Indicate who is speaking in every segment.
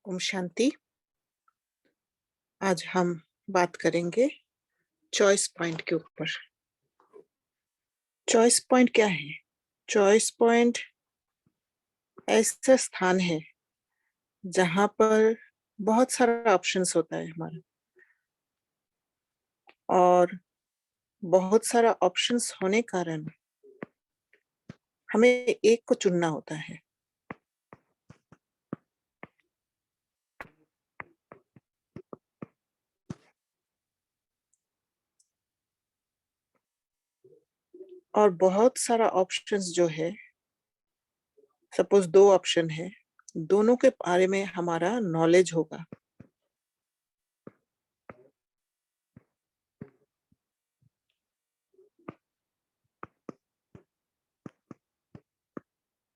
Speaker 1: ओम शांति। आज हम बात करेंगे चॉइस पॉइंट के ऊपर। चॉइस पॉइंट क्या है? चॉइस पॉइंट ऐसा स्थान है जहां पर बहुत सारा ऑप्शंस होता है हमारा, और बहुत सारा ऑप्शंस होने कारण हमें एक को चुनना होता है। और बहुत सारा ऑप्शंस जो है, सपोज 2 ऑप्शन है, दोनों के बारे में हमारा नॉलेज होगा,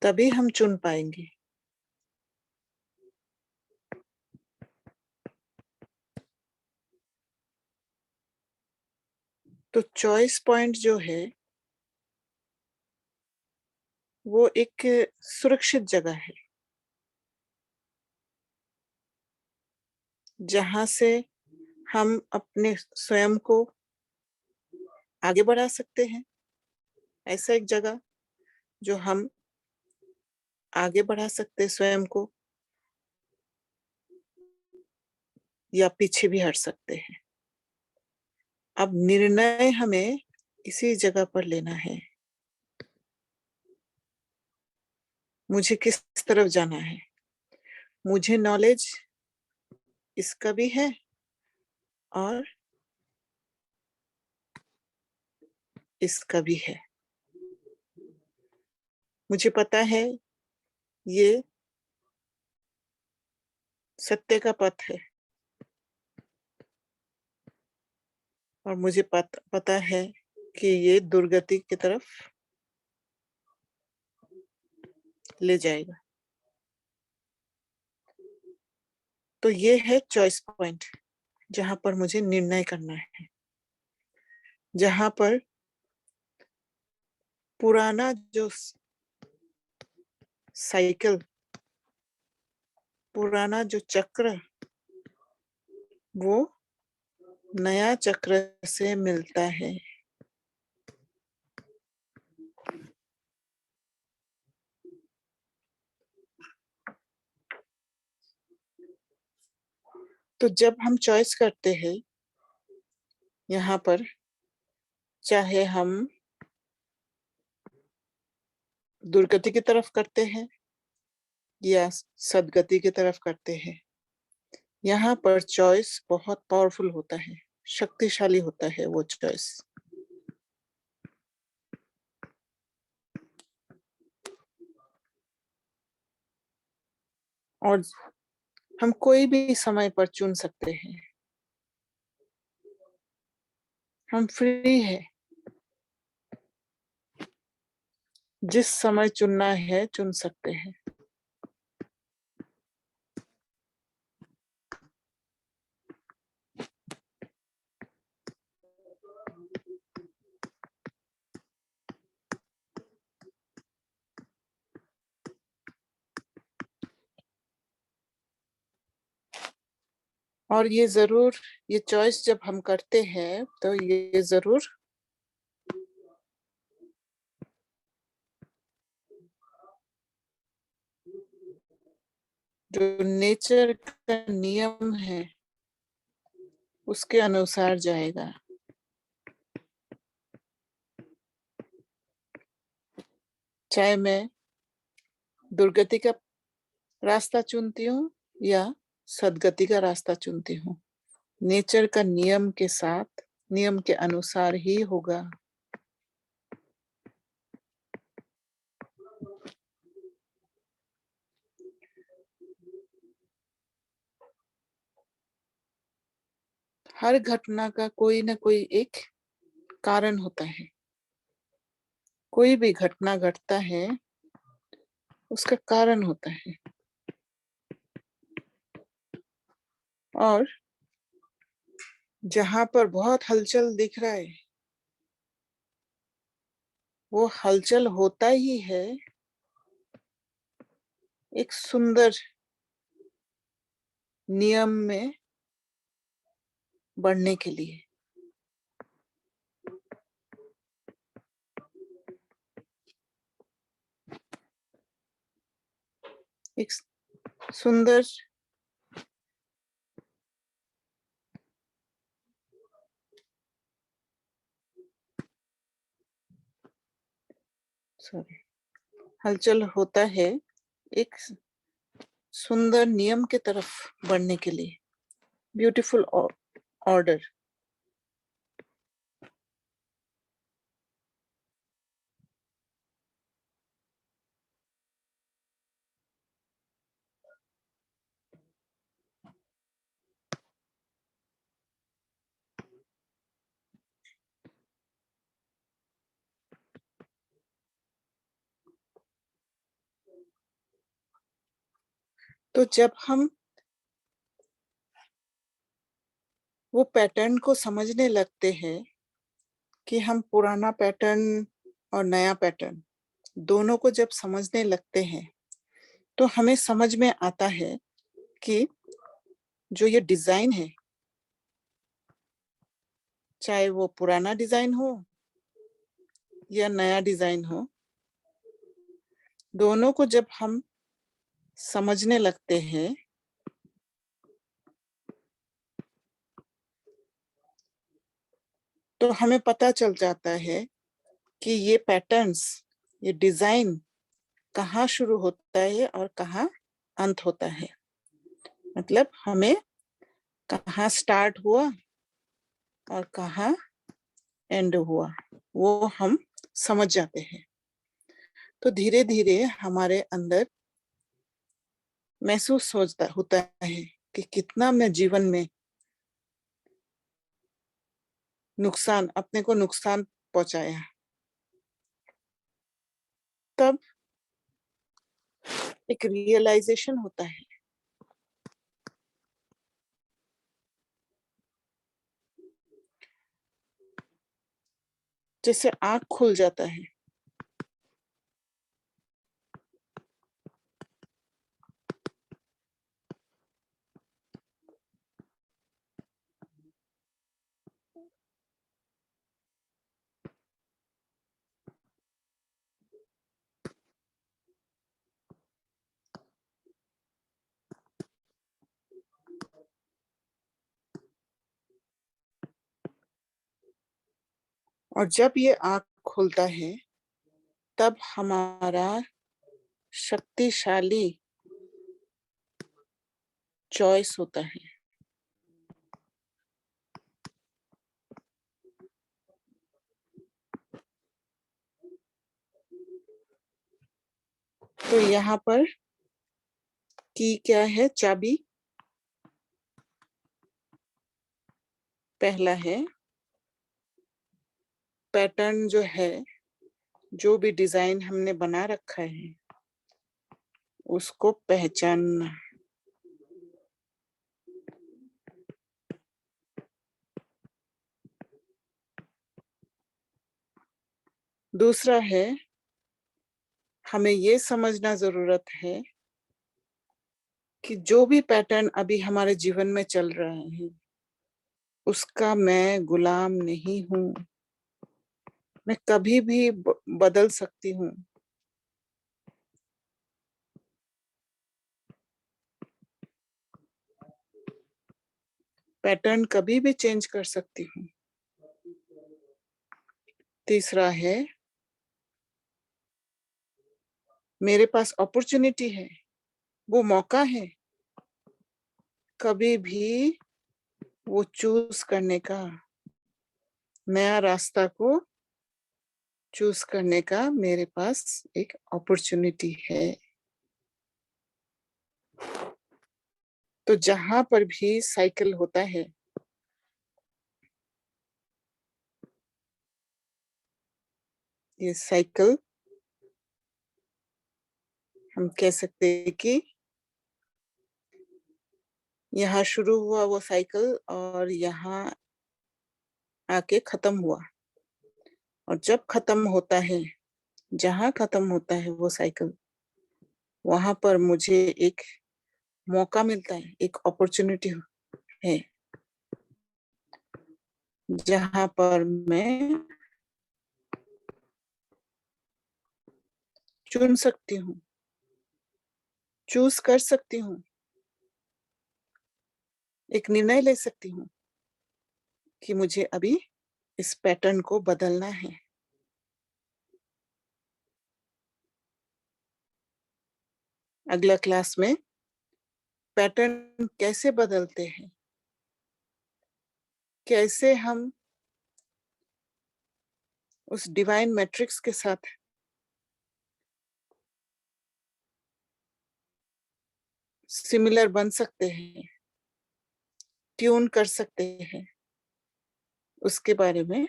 Speaker 1: तभी हम चुन पाएंगे। तो चॉइस पॉइंट जो है वो एक सुरक्षित जगह है जहां से हम अपने स्वयं को आगे बढ़ा सकते हैं। ऐसा एक जगह जो हम आगे बढ़ा सकते हैं स्वयं को, या पीछे भी हट सकते हैं। अब निर्णय हमें इसी जगह पर लेना है, मुझे किस तरफ जाना है। मुझे नॉलेज इसका भी है और इसका भी है। मुझे पता है ये सत्य का पथ है, और मुझे पता है कि ये दुर्गति की तरफ ले जाएगा। तो ये है चॉइस पॉइंट, जहां पर मुझे निर्णय करना है, जहां पर पुराना जो साइकिल, पुराना जो चक्र, वो नया चक्र से मिलता है। तो जब हम चॉइस करते हैं यहाँ पर, चाहे हम दुर्गति की तरफ करते हैं या सदगति की तरफ करते हैं, यहाँ पर चॉइस बहुत पावरफुल होता है, शक्तिशाली होता है वो चॉइस। और हम कोई भी समय पर चुन सकते हैं, हम फ्री है, जिस समय चुनना है चुन सकते हैं। और ये जरूर, ये चॉइस जब हम करते हैं तो ये जरूर जो नेचर का नियम है उसके अनुसार जाएगा। चाहे मैं दुर्गति का रास्ता चुनती हूँ या सदगति का रास्ता चुनती हूँ, नेचर का नियम के साथ, नियम के अनुसार ही होगा। हर घटना का कोई ना कोई एक कारण होता है। कोई भी घटना घटता है उसका कारण होता है। और जहां पर बहुत हलचल दिख रहा है, वो हलचल होता ही है एक सुंदर नियम में बढ़ने के लिए। एक सुंदर हलचल होता है एक सुंदर नियम के तरफ बढ़ने के लिए, ब्यूटीफुल ऑर्डर। तो जब हम वो पैटर्न को समझने लगते हैं कि हम पुराना पैटर्न और नया पैटर्न दोनों को जब समझने लगते हैं, तो हमें समझ में आता है कि जो ये डिजाइन है, चाहे वो पुराना डिजाइन हो या नया डिजाइन हो, दोनों को जब हम समझने लगते हैं तो हमें पता चल जाता है कि ये पैटर्न्स, ये डिजाइन कहाँ शुरू होता है और कहाँ अंत होता है। मतलब हमें कहाँ स्टार्ट हुआ और कहाँ एंड हुआ, वो हम समझ जाते हैं। तो धीरे धीरे हमारे अंदर महसूस होता है कि कितना मैं जीवन में अपने को नुकसान पहुंचाया। तब एक रियलाइजेशन होता है, जैसे आंख खुल जाता है। और जब ये आंख खुलता है तब हमारा शक्तिशाली चॉइस होता है। तो यहाँ पर की क्या है? चाबी पहला है, पैटर्न जो है, जो भी डिजाइन हमने बना रखा है उसको पहचानना। दूसरा है, हमें ये समझना जरूरत है कि जो भी पैटर्न अभी हमारे जीवन में चल रहा है उसका मैं गुलाम नहीं हूं। मैं कभी भी बदल सकती हूँ। पैटर्न कभी भी चेंज कर सकती हूँ। तीसरा है, मेरे पास अपॉर्चुनिटी है, वो मौका है कभी भी वो चूज करने का, नया रास्ता को चूज करने का मेरे पास एक अपॉर्चुनिटी है। तो जहां पर भी साइकिल होता है, ये साइकिल हम कह सकते हैं कि यहाँ शुरू हुआ वो साइकिल और यहाँ आके खत्म हुआ। और जब खत्म होता है, जहां खत्म होता है वो साइकिल, वहां पर मुझे एक मौका मिलता है, एक अपॉर्चुनिटी है, जहां पर मैं चुन सकती हूँ, चूज कर सकती हूँ, एक निर्णय ले सकती हूँ कि मुझे अभी इस पैटर्न को बदलना है। अगला क्लास में पैटर्न कैसे बदलते हैं, कैसे हम उस डिवाइन मैट्रिक्स के साथ सिमिलर बन सकते हैं, ट्यून कर सकते हैं, उसके बारे में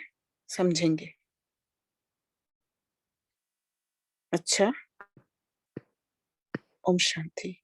Speaker 1: समझेंगे। अच्छा, ओम शांति।